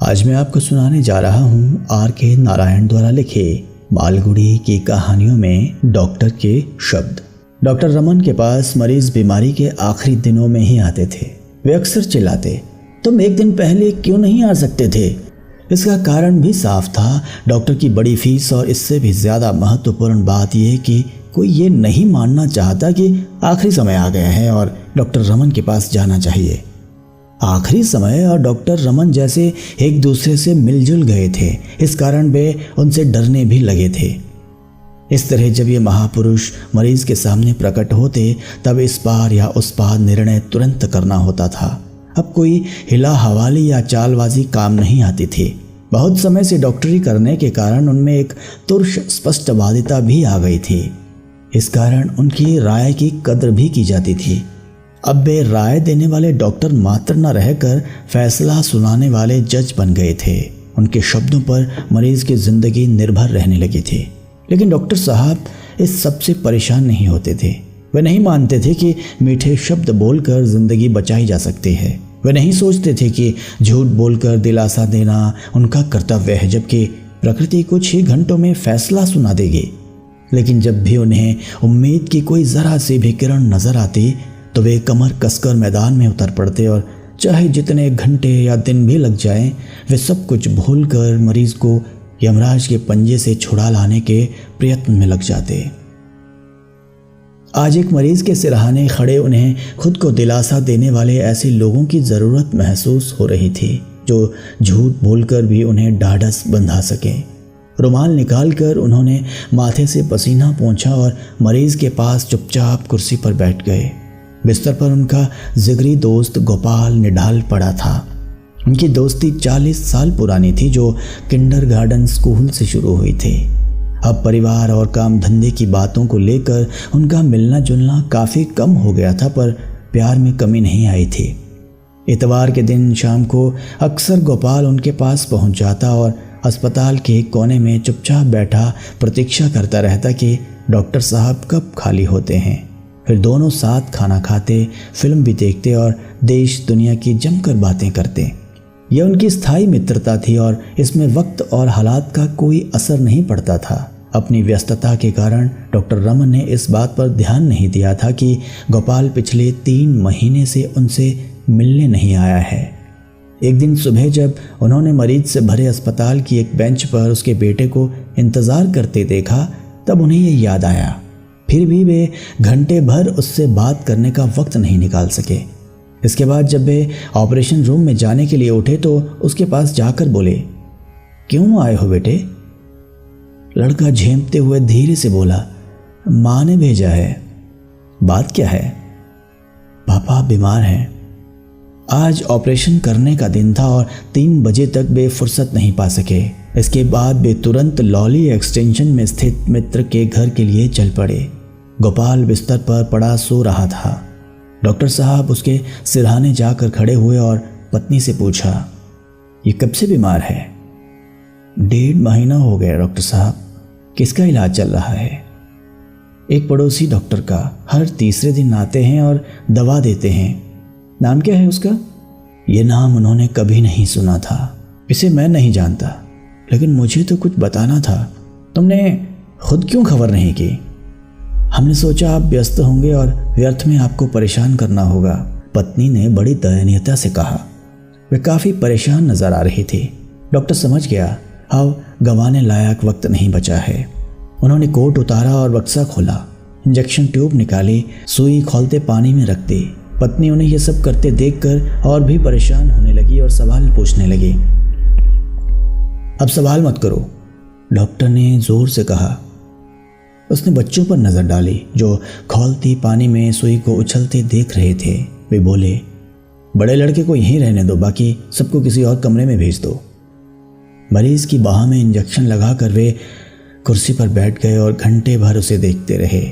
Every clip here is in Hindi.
आज मैं आपको सुनाने जा रहा हूँ R.K. नारायण द्वारा लिखे मालगुडी की कहानियों में डॉक्टर के शब्द। डॉक्टर रमन के पास मरीज बीमारी के आखिरी दिनों में ही आते थे। वे अक्सर चिल्लाते, तुम एक दिन पहले क्यों नहीं आ सकते थे? इसका कारण भी साफ था, डॉक्टर की बड़ी फीस और इससे भी ज़्यादा महत्वपूर्ण बात यह कि कोई ये नहीं मानना चाहता कि आखिरी समय आ गया है और डॉक्टर रमन के पास जाना चाहिए। आखिरी समय और डॉक्टर रमन जैसे एक दूसरे से मिलजुल गए थे, इस कारण वे उनसे डरने भी लगे थे। इस तरह जब ये महापुरुष मरीज के सामने प्रकट होते तब इस पार या उस पार निर्णय तुरंत करना होता था। अब कोई हिला हवाली या चालबाजी काम नहीं आती थी। बहुत समय से डॉक्टरी करने के कारण उनमें एक तुर्ष स्पष्टवादिता भी आ गई थी। इस कारण उनकी राय की कद्र भी की जाती थी। अब वे राय देने वाले डॉक्टर मात्र न रहकर फैसला सुनाने वाले जज बन गए थे। उनके शब्दों पर मरीज की जिंदगी निर्भर रहने लगी थी। लेकिन डॉक्टर साहब इस सब से परेशान नहीं होते थे। वे नहीं मानते थे कि मीठे शब्द बोलकर जिंदगी बचाई जा सकती है। वे नहीं सोचते थे कि झूठ बोलकर दिलासा देना उनका कर्तव्य है, जबकि प्रकृति कुछ ही घंटों में फैसला सुना देगी। लेकिन जब भी उन्हें उम्मीद की कोई ज़रा सी भी किरण नजर आती तो वे कमर कसकर मैदान में उतर पड़ते और चाहे जितने घंटे या दिन भी लग जाएं, वे सब कुछ भूलकर मरीज को यमराज के पंजे से छुड़ा लाने के प्रयत्न में लग जाते। आज एक मरीज के सिरहाने खड़े उन्हें खुद को दिलासा देने वाले ऐसे लोगों की ज़रूरत महसूस हो रही थी जो झूठ बोलकर भी उन्हें ढाढ़स बंधा सके। रुमाल निकालकर उन्होंने माथे से पसीना पोंछा और मरीज के पास चुपचाप कुर्सी पर बैठ गए। बिस्तर पर उनका जिगरी दोस्त गोपाल निढाल पड़ा था। उनकी दोस्ती 40 साल पुरानी थी, जो किंडरगार्टन स्कूल से शुरू हुई थी। अब परिवार और काम धंधे की बातों को लेकर उनका मिलना जुलना काफ़ी कम हो गया था, पर प्यार में कमी नहीं आई थी। इतवार के दिन शाम को अक्सर गोपाल उनके पास पहुंच जाता और अस्पताल के कोने में चुपचाप बैठा प्रतीक्षा करता रहता कि डॉक्टर साहब कब खाली होते हैं। फिर दोनों साथ खाना खाते, फिल्म भी देखते और देश दुनिया की जमकर बातें करते। यह उनकी स्थायी मित्रता थी और इसमें वक्त और हालात का कोई असर नहीं पड़ता था। अपनी व्यस्तता के कारण डॉक्टर रमन ने इस बात पर ध्यान नहीं दिया था कि गोपाल पिछले 3 महीने से उनसे मिलने नहीं आया है। एक दिन सुबह जब उन्होंने मरीज से भरे अस्पताल की एक बेंच पर उसके बेटे को इंतज़ार करते देखा तब उन्हें ये याद आया। फिर भी वे घंटे भर उससे बात करने का वक्त नहीं निकाल सके। इसके बाद जब वे ऑपरेशन रूम में जाने के लिए उठे तो उसके पास जाकर बोले, क्यों आए हो बेटे? लड़का झेंपते हुए धीरे से बोला, माँ ने भेजा है। बात क्या है? पापा बीमार हैं। आज ऑपरेशन करने का दिन था और 3 बजे तक वे फुर्सत नहीं पा सके। इसके बाद वे तुरंत लॉली एक्सटेंशन में स्थित मित्र के घर के लिए चल पड़े। गोपाल बिस्तर पर पड़ा सो रहा था। डॉक्टर साहब उसके सिरहाने जाकर खड़े हुए और पत्नी से पूछा, ये कब से बीमार है? 1.5 महीना हो गया डॉक्टर साहब। किसका इलाज चल रहा है? एक पड़ोसी डॉक्टर का। हर तीसरे दिन आते हैं और दवा देते हैं। नाम क्या है उसका? ये नाम उन्होंने कभी नहीं सुना था। इसे मैं नहीं जानता, लेकिन मुझे तो कुछ बताना था। तुमने खुद क्यों खबर नहीं की? हमने सोचा आप व्यस्त होंगे और व्यर्थ में आपको परेशान करना होगा, पत्नी ने बड़ी दयनीयता से कहा। वे काफ़ी परेशान नजर आ रही थी। डॉक्टर समझ गया अब गंवाने लायक वक्त नहीं बचा है। उन्होंने कोट उतारा और बक्सा खोला, इंजेक्शन ट्यूब निकाली, सुई खोलते पानी में रख दी। पत्नी उन्हें यह सब करते देखकर और भी परेशान होने लगी और सवाल पूछने लगी। अब सवाल मत करो, डॉक्टर ने जोर से कहा। उसने बच्चों पर नजर डाली जो खौलती पानी में सुई को उछलते देख रहे थे। वे बोले, बड़े लड़के को यहीं रहने दो, बाकी सबको किसी और कमरे में भेज दो। मरीज की बाह में इंजेक्शन लगाकर वे कुर्सी पर बैठ गए और घंटे भर उसे देखते रहे।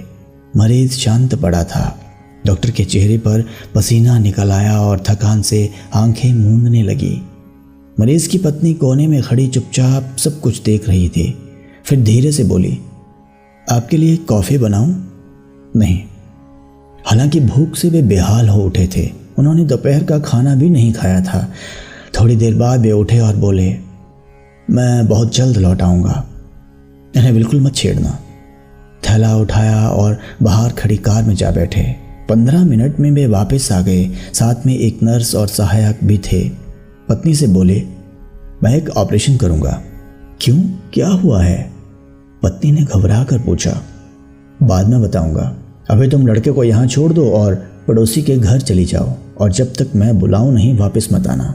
मरीज शांत पड़ा था। डॉक्टर के चेहरे पर पसीना निकल आया और थकान से आंखें मूंदने लगी। मरीज की पत्नी कोने में खड़ी चुपचाप सब कुछ देख रही थी। फिर धीरे से बोली, आपके लिए कॉफ़ी बनाऊं? नहीं। हालांकि भूख से वे बेहाल हो उठे थे। उन्होंने दोपहर का खाना भी नहीं खाया था। थोड़ी देर बाद वे उठे और बोले, मैं बहुत जल्द लौट आऊँगा, इन्हें बिल्कुल मत छेड़ना। थैला उठाया और बाहर खड़ी कार में जा बैठे। 15 मिनट में वे वापस आ गए। साथ में एक नर्स और सहायक भी थे। पत्नी से बोले, मैं एक ऑपरेशन करूँगा। क्यों, क्या हुआ है? पत्नी ने घबरा कर पूछा। बाद में बताऊँगा, अभी तुम लड़के को यहाँ छोड़ दो और पड़ोसी के घर चली जाओ, और जब तक मैं बुलाऊं नहीं वापस मत आना।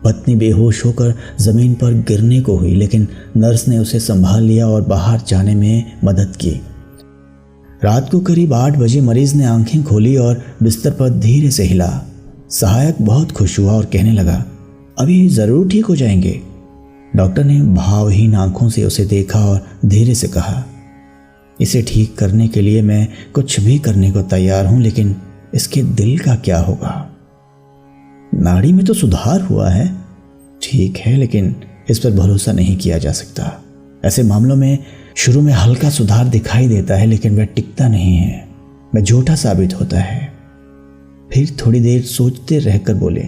पत्नी बेहोश होकर जमीन पर गिरने को हुई, लेकिन नर्स ने उसे संभाल लिया और बाहर जाने में मदद की। रात को करीब 8 बजे मरीज ने आंखें खोली और बिस्तर पर धीरे से हिला। सहायक बहुत खुश हुआ और कहने लगा, अभी जरूर ठीक हो जाएंगे। डॉक्टर ने भावहीन आंखों से उसे देखा और धीरे से कहा, इसे ठीक करने के लिए मैं कुछ भी करने को तैयार हूं, लेकिन इसके दिल का क्या होगा? नाड़ी में तो सुधार हुआ है, ठीक है, लेकिन इस पर भरोसा नहीं किया जा सकता। ऐसे मामलों में शुरू में हल्का सुधार दिखाई देता है, लेकिन वह टिकता नहीं है, वह झूठा साबित होता है। फिर थोड़ी देर सोचते रहकर बोले,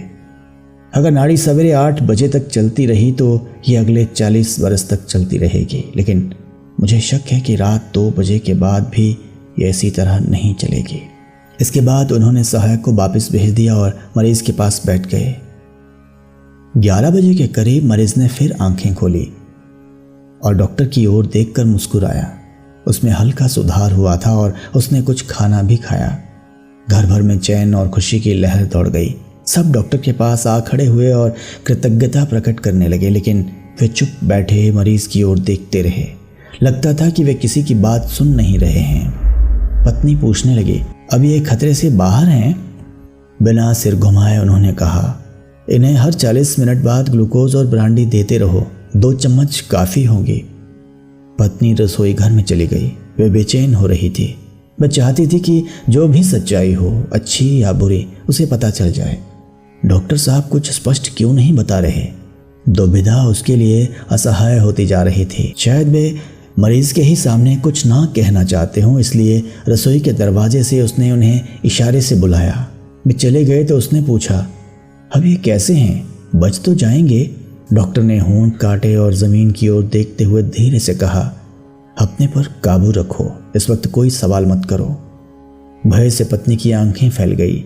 अगर नाड़ी सवेरे 8 बजे तक चलती रही तो ये अगले 40 बरस तक चलती रहेगी, लेकिन मुझे शक है कि रात 2 बजे के बाद भी ये इसी तरह नहीं चलेगी। इसके बाद उन्होंने सहायक को वापस भेज दिया और मरीज के पास बैठ गए। 11 बजे के करीब मरीज ने फिर आंखें खोली और डॉक्टर की ओर देखकर मुस्कुराया। उसमें हल्का सुधार हुआ था और उसने कुछ खाना भी खाया। घर भर में चैन और खुशी की लहर दौड़ गई। सब डॉक्टर के पास आ खड़े हुए और कृतज्ञता प्रकट करने लगे, लेकिन वे चुप बैठे मरीज की ओर देखते रहे। लगता था कि वे किसी की बात सुन नहीं रहे हैं। पत्नी पूछने लगी, अब ये खतरे से बाहर हैं? बिना सिर घुमाए उन्होंने कहा, इन्हें हर 40 मिनट बाद ग्लूकोज और ब्रांडी देते रहो, 2 चम्मच काफ़ी होंगी। पत्नी रसोई घर में चली गई। वे बेचैन हो रही थी। वह चाहती थी कि जो भी सच्चाई हो, अच्छी या बुरी, उसे पता चल जाए। डॉक्टर साहब कुछ स्पष्ट क्यों नहीं बता रहे? दुविधा उसके लिए असहाय होती जा रही थी। शायद वे मरीज के ही सामने कुछ ना कहना चाहते हों, इसलिए रसोई के दरवाजे से उसने उन्हें इशारे से बुलाया। वे चले गए तो उसने पूछा, अब ये कैसे हैं, बच तो जाएंगे? डॉक्टर ने होंठ काटे और जमीन की ओर देखते हुए धीरे से कहा, अपने पर काबू रखो, इस वक्त कोई सवाल मत करो। भय से पत्नी की आंखें फैल गई।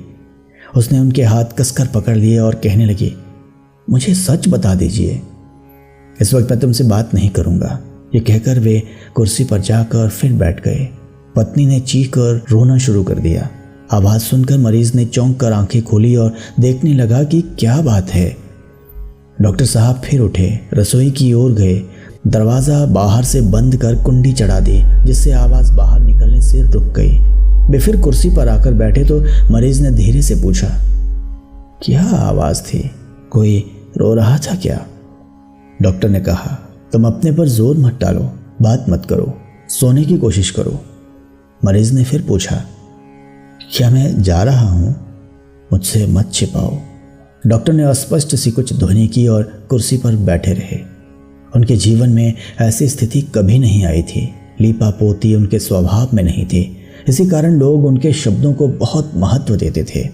उसने उनके हाथ कसकर पकड़ लिए और कहने लगी, मुझे सच बता दीजिए, इस वक्त मैं तुमसे बात नहीं करूंगा। ये कहकर वे कुर्सी पर जाकर फिर बैठ गए। पत्नी ने चीख कर रोना शुरू कर दिया। आवाज सुनकर मरीज ने चौंक कर आंखें खोली और देखने लगा कि क्या बात है। डॉक्टर साहब फिर उठे, रसोई की ओर गए, दरवाजा बाहर से बंद कर कुंडी चढ़ा दी, जिससे आवाज बाहर निकलने से रुक गई। वे फिर कुर्सी पर आकर बैठे तो मरीज ने धीरे से पूछा, क्या आवाज थी, कोई रो रहा था क्या? डॉक्टर ने कहा, तुम अपने पर जोर मत डालो, बात मत करो, सोने की कोशिश करो। मरीज ने फिर पूछा, क्या मैं जा रहा हूं? मुझसे मत छिपाओ। डॉक्टर ने अस्पष्ट सी कुछ ध्वनि की और कुर्सी पर बैठे रहे। उनके जीवन में ऐसी स्थिति कभी नहीं आई थी। लीपा पोती उनके स्वभाव में नहीं थी, इसी कारण लोग उनके शब्दों को बहुत महत्व देते थे।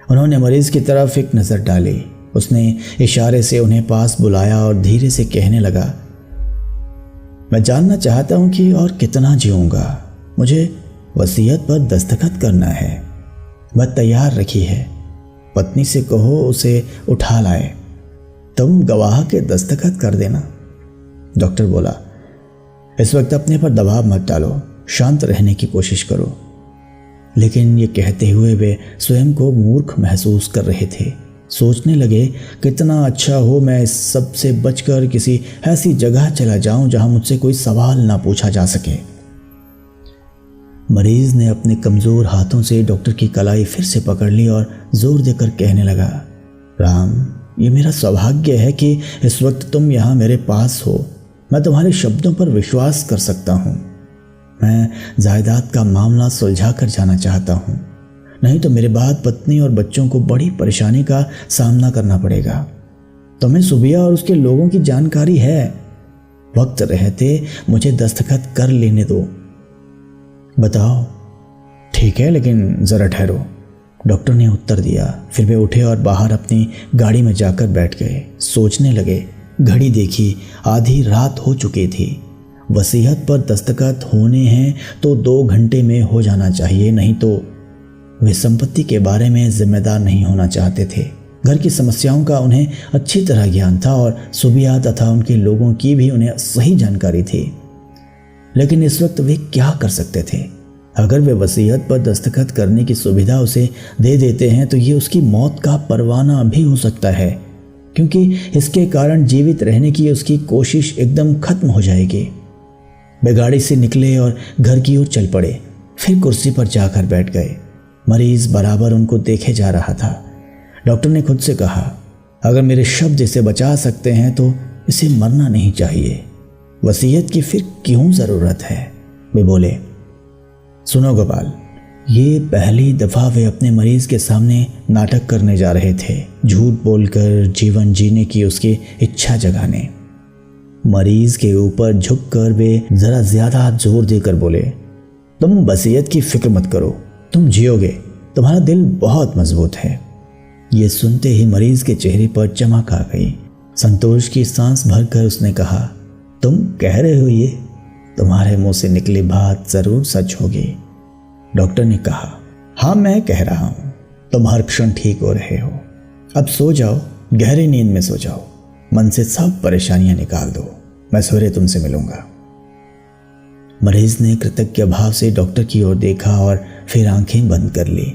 उन्होंने मरीज की तरफ एक नज़र डाली। उसने इशारे से उन्हें पास बुलाया और धीरे से कहने लगा, मैं जानना चाहता हूं कि और कितना जीऊंगा। मुझे वसीयत पर दस्तखत करना है। वह तैयार रखी है। पत्नी से कहो उसे उठा लाए। तुम गवाह के दस्तखत कर देना। डॉक्टर बोला, इस वक्त अपने पर दबाव मत डालो, शांत रहने की कोशिश करो। लेकिन ये कहते हुए वे स्वयं को मूर्ख महसूस कर रहे थे। सोचने लगे, कितना अच्छा हो मैं इस सब से बचकर किसी ऐसी जगह चला जाऊं जहां मुझसे कोई सवाल ना पूछा जा सके। मरीज ने अपने कमजोर हाथों से डॉक्टर की कलाई फिर से पकड़ ली और जोर देकर कहने लगा, राम, ये मेरा सौभाग्य है कि इस वक्त तुम यहाँ मेरे पास हो। मैं तुम्हारे शब्दों पर विश्वास कर सकता हूँ। मैं जायदाद का मामला सुलझा कर जाना चाहता हूँ, नहीं तो मेरे बाद पत्नी और बच्चों को बड़ी परेशानी का सामना करना पड़ेगा। तुम्हें सुबिया और उसके लोगों की जानकारी है। वक्त रहते मुझे दस्तखत कर लेने दो। बताओ। ठीक है, लेकिन जरा ठहरो। डॉक्टर ने उत्तर दिया। फिर वे उठे और बाहर अपनी गाड़ी में जाकर बैठ गए। सोचने लगे। घड़ी देखी, आधी रात हो चुकी थी। वसीयत पर दस्तखत होने हैं तो 2 घंटे में हो जाना चाहिए, नहीं तो वे संपत्ति के बारे में जिम्मेदार नहीं होना चाहते थे। घर की समस्याओं का उन्हें अच्छी तरह ज्ञान था और सुबिया तथा उनके लोगों की भी उन्हें सही जानकारी थी। लेकिन इस वक्त वे क्या कर सकते थे? अगर वे वसीयत पर दस्तखत करने की सुविधा उसे दे देते हैं तो ये उसकी मौत का परवाना भी हो सकता है, क्योंकि इसके कारण जीवित रहने की उसकी कोशिश एकदम खत्म हो जाएगी। वे गाड़ी से निकले और घर की ओर चल पड़े। फिर कुर्सी पर जाकर बैठ गए। मरीज बराबर उनको देखे जा रहा था। डॉक्टर ने खुद से कहा, अगर मेरे शब्द इसे बचा सकते हैं तो इसे मरना नहीं चाहिए। वसीयत की फिर क्यों ज़रूरत है? वे बोले, सुनो गोपाल, ये पहली दफ़ा वे अपने मरीज़ के सामने नाटक करने जा रहे थे, झूठ बोलकर जीवन जीने की उसकी इच्छा जगाने। मरीज़ के ऊपर झुककर वे ज़रा ज़्यादा जोर देकर बोले, तुम वसीयत की फिक्र मत करो, तुम जियोगे, तुम्हारा दिल बहुत मजबूत है। ये सुनते ही मरीज के चेहरे पर चमक आ गई। संतोष की सांस भरकर उसने कहा, तुम कह रहे हो ये? तुम्हारे मुंह से निकली बात जरूर सच होगी। डॉक्टर ने कहा, हाँ मैं कह रहा हूं, तुम हर क्षण ठीक हो रहे हो। अब सो जाओ, गहरी नींद में सो जाओ, मन से सब परेशानियां निकाल दो, मैं सवेरे तुमसे मिलूंगा। मरीज ने कृतज्ञ भाव से डॉक्टर की ओर देखा और फिर आंखें बंद कर ली।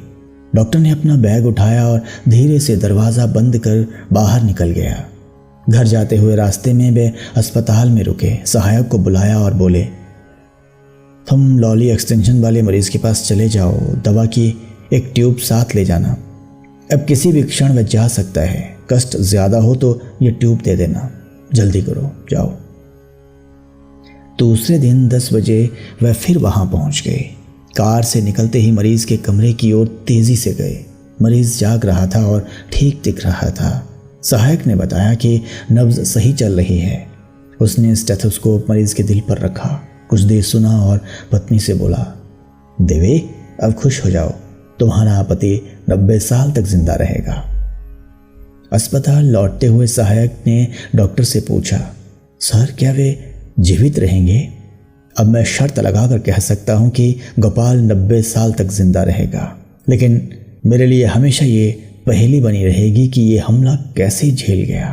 डॉक्टर ने अपना बैग उठाया और धीरे से दरवाज़ा बंद कर बाहर निकल गया। घर जाते हुए रास्ते में वे अस्पताल में रुके। सहायक को बुलाया और बोले, तुम लॉली एक्सटेंशन वाले मरीज के पास चले जाओ, दवा की एक ट्यूब साथ ले जाना। अब किसी भी क्षण वह जा सकता है, कष्ट ज़्यादा हो तो ये ट्यूब दे देना, जल्दी करो, जाओ। दूसरे दिन 10 बजे वह फिर वहां पहुंच गए। कार से निकलते ही मरीज के कमरे की ओर तेजी से गए। मरीज जाग रहा था और ठीक दिख रहा था। सहायक ने बताया कि नब्ज सही चल रही है। उसने स्टेथोस्कोप मरीज के दिल पर रखा, कुछ देर सुना और पत्नी से बोला, देवी अब खुश हो जाओ, तुम्हारा पति 90 साल तक जिंदा रहेगा। अस्पताल लौटते हुए सहायक ने डॉक्टर से पूछा, सर क्या वे जीवित रहेंगे? अब मैं शर्त लगाकर कह सकता हूं कि गोपाल 90 साल तक जिंदा रहेगा, लेकिन मेरे लिए हमेशा ये पहेली बनी रहेगी कि ये हमला कैसे झेल गया।